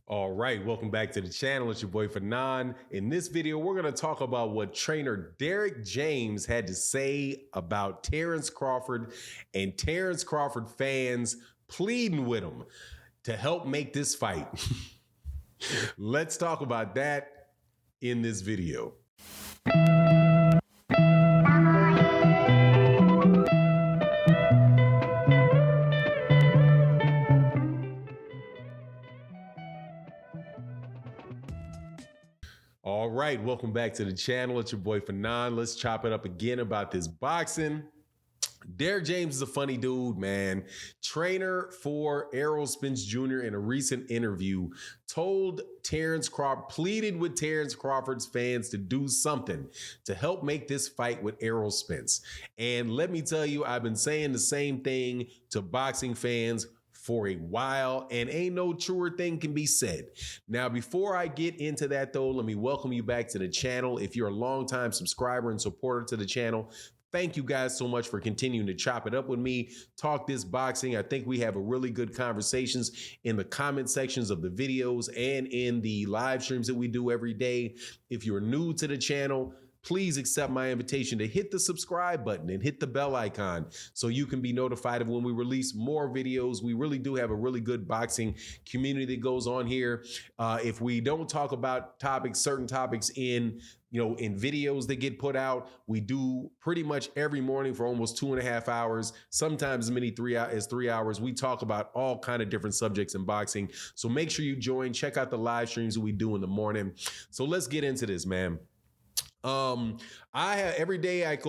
All right, welcome back to the channel. It's your boy Fanon. In this video, we're going to talk about what trainer Derrick James had to say about Terence Crawford and Terence Crawford fans pleading with him to help make this fight. Let's talk about that in this video. All right, welcome back to the channel. It's your boy Fanon. Let's chop it up again about this boxing. Derrick James is a funny dude, man. Trainer for Errol Spence Jr. in a recent interview told Terence Crawford, pleaded with Terence Crawford's fans to do something to help make this fight with Errol Spence. And let me tell you, I've been saying the same thing to boxing fans for a while, and ain't no truer thing can be said. Now, before I get into that though, let me welcome you back to the channel. If you're a longtime subscriber and supporter to the channel, thank you guys so much for continuing to chop it up with me, talk this boxing. I think we have a really good conversations in the comment sections of the videos and in the live streams that we do every day. If you're new to the channel, please accept my invitation to hit the subscribe button and hit the bell icon so you can be notified of when we release more videos. We really do have a really good boxing community that goes on here. If we don't talk about certain topics in videos that get put out, we do pretty much every morning for almost 2.5 hours, sometimes as many as 3 hours. We talk about all kind of different subjects in boxing. So make sure you join, check out the live streams that we do in the morning. So let's get into this, man. Every day it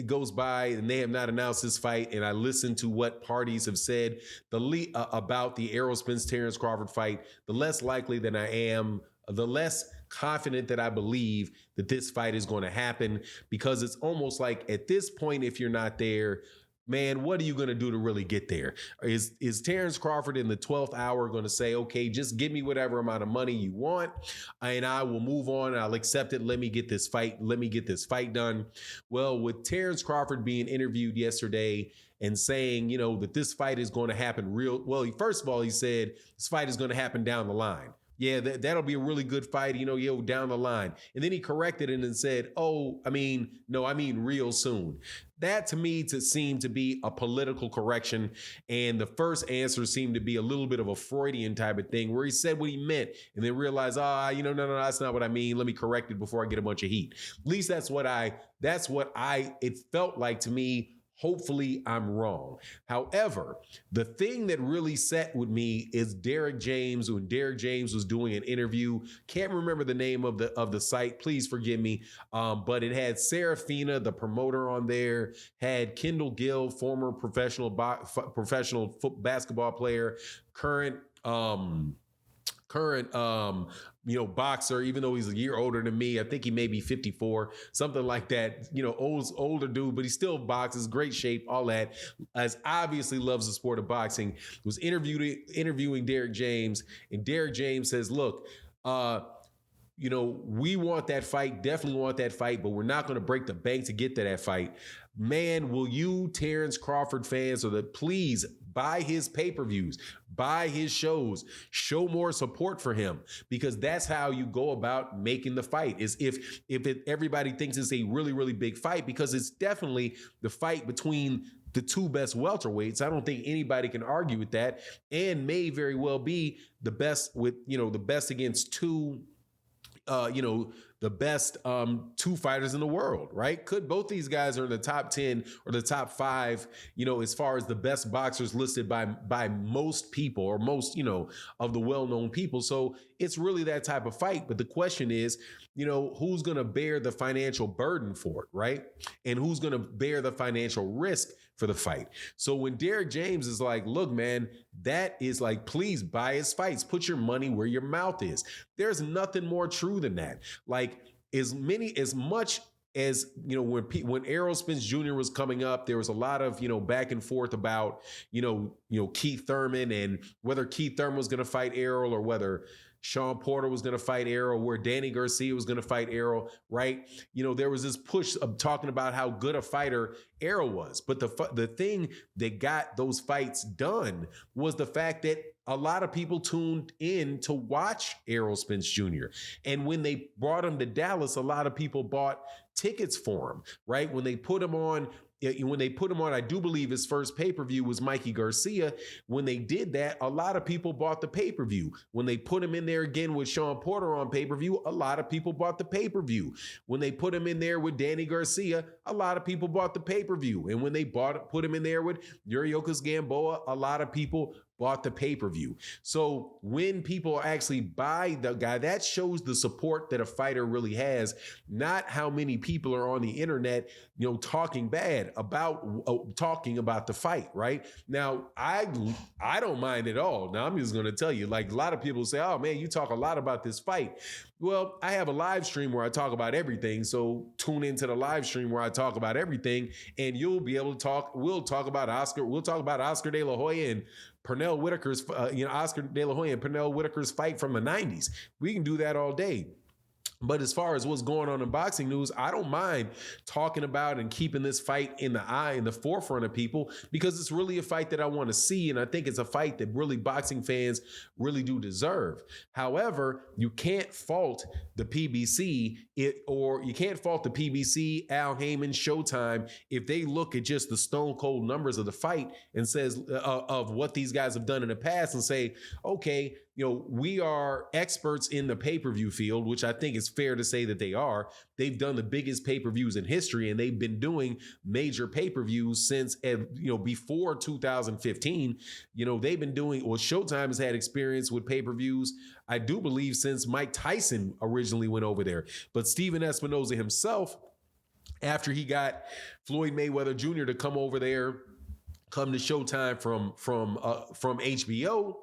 goes by and they have not announced this fight, and I listen to what parties have said about the Errol Spence Terence Crawford fight. The less likely that I am, the less confident that I believe that this fight is going to happen, because it's almost like at this point, if you're not there, man, what are you going to do to really get there? Is Terence Crawford in the 12th hour going to say, okay, just give me whatever amount of money you want and I will move on. I'll accept it. Let me get this fight done. Well, with Terence Crawford being interviewed yesterday and saying, that this fight is going to happen first of all, he said this fight is going to happen down the line. Yeah, that'll be a really good fight, down the line. And then he corrected it and said, no, I mean real soon. That to me seemed to be a political correction. And the first answer seemed to be a little bit of a Freudian type of thing where he said what he meant and then realized, no, that's not what I mean. Let me correct it before I get a bunch of heat. At least it felt like to me. Hopefully I'm wrong. However, the thing that really set with me is Derrick James. When Derrick James was doing an interview, can't remember the name of the site, please forgive me, but it had Serafina, the promoter, on there, had Kendall Gill, former professional basketball player, current boxer, even though he's a year older than me. I think he may be 54, something like that, older dude, but he still boxes, great shape, all that, as obviously loves the sport of boxing, was interviewing Derrick James, and Derrick James says, look, we want that fight, definitely want that fight, but we're not going to break the bank to get to that fight. Man, will you Terence Crawford fans please buy his pay-per-views, buy his shows, show more support for him, because that's how you go about making the fight, is if everybody thinks it's a really, really big fight, because it's definitely the fight between the two best welterweights. I don't think anybody can argue with that, and may very well be the best the best against two the best two fighters in the world, right? Could both these guys are in the top 10 or the top 5, as far as the best boxers listed by most people, or most, of the well-known people. So it's really that type of fight. But the question is, who's going to bear the financial burden for it, right? And who's going to bear the financial risk for the fight? So when Derrick James is like, look, man, that is like, please buy his fights. Put your money where your mouth is. There's nothing more true than that. Like, as much as, when Errol Spence Jr. was coming up, there was a lot of, back and forth about, Keith Thurman, and whether Keith Thurman was going to fight Errol, or whether Sean Porter was going to fight Errol, where Danny Garcia was going to fight Errol, right? There was this push of talking about how good a fighter Errol was. But the thing that got those fights done was the fact that a lot of people tuned in to watch Errol Spence Jr. And when they brought him to Dallas, a lot of people bought tickets for him, right? When they put him on, I do believe his first pay-per-view was Mikey Garcia. When they did that, a lot of people bought the pay-per-view. When they put him in there again with Sean Porter on pay-per-view, a lot of people bought the pay-per-view. When they put him in there with Danny Garcia, a lot of people bought the pay-per-view. And when they put him in there with Yuriorkis Gamboa, a lot of people bought the pay-per-view. So when people actually buy the guy, that shows the support that a fighter really has, not how many people are on the internet, talking bad about talking about the fight, right? Now, I don't mind at all. Now, I'm just going to tell you, like a lot of people say, oh man, you talk a lot about this fight. Well, I have a live stream where I talk about everything. So tune into the live stream where I talk about everything, and you'll be able to talk. We'll talk about Oscar De La Hoya and Pernell Whitaker's, Oscar De La Hoya and Pernell Whitaker's fight from the 90s. We can do that all day. But as far as what's going on in boxing news, I don't mind talking about and keeping this fight in the forefront of people, because it's really a fight that I want to see. And I think it's a fight that really boxing fans really do deserve. However, you can't fault the PBC Al Heyman, Showtime, if they look at just the stone cold numbers of the fight and says of what these guys have done in the past and say, okay, we are experts in the pay-per-view field, which I think is fair to say that they are. They've done the biggest pay-per-views in history, and they've been doing major pay-per-views since, before 2015. They've been doing, Showtime has had experience with pay-per-views, I do believe, since Mike Tyson originally went over there. But Steven Espinoza himself, after he got Floyd Mayweather Jr. to come over there, come to Showtime from HBO,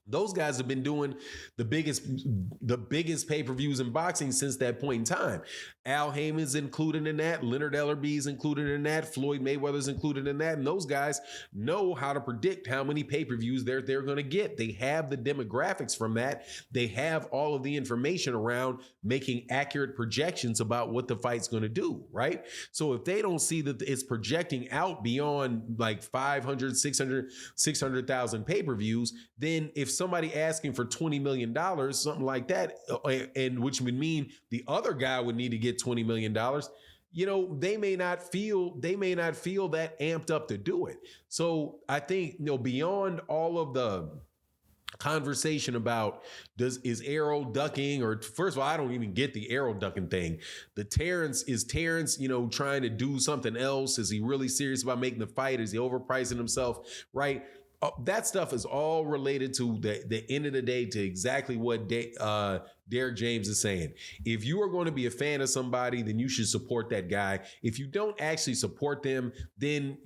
those guys have been doing the biggest pay-per-views in boxing since that point in time. Al Heyman's included in that. Leonard Ellerby's included in that. Floyd Mayweather's included in that. And those guys know how to predict how many pay-per-views they're going to get. They have the demographics from that. They have all of the information around making accurate projections about what the fight's going to do, right? So if they don't see that it's projecting out beyond like 500, 600,000 pay-per-views, then if somebody asking for $20 million, something like that, and which would mean the other guy would need to get $20 million, they may not feel that amped up to do it. So I think, beyond all of the conversation about is Errol ducking, or first of all, I don't even get the Errol ducking thing. Is Terence, trying to do something else? Is he really serious about making the fight? Is he overpricing himself? Right. That stuff is all related to the end of the day, to exactly what Derrick James is saying. If you are going to be a fan of somebody, then you should support that guy. If you don't actually support them, then,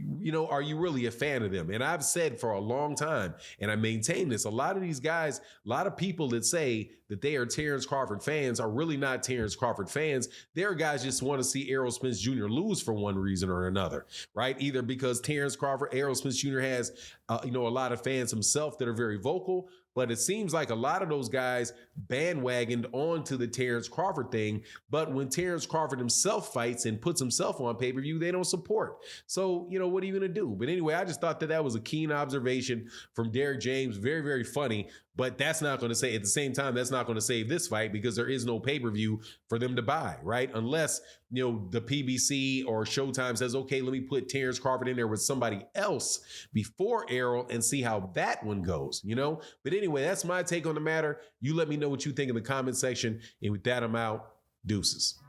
are you really a fan of them? And I've said for a long time, and I maintain this, a lot of these guys, a lot of people that say that they are Terence Crawford fans are really not Terence Crawford fans. Their guys just want to see Errol Spence Jr. lose for one reason or another, right? Either because Errol Spence Jr. has, a lot of fans himself that are very vocal, but it seems like a lot of those guys bandwagoned onto the Terence Crawford thing. But when Terence Crawford himself fights and puts himself on pay-per-view, they don't support. So, what are you going to do? But anyway, I just thought that was a keen observation from Derrick James. Very, very funny. But that's not going to say, at the same time, that's not going to save this fight, because there is no pay-per-view for them to buy, right? Unless, the PBC or Showtime says, okay, let me put Terence Crawford in there with somebody else before Errol and see how that one goes, But anyway, that's my take on the matter. You let me know what you think in the comment section. And with that, I'm out. Deuces.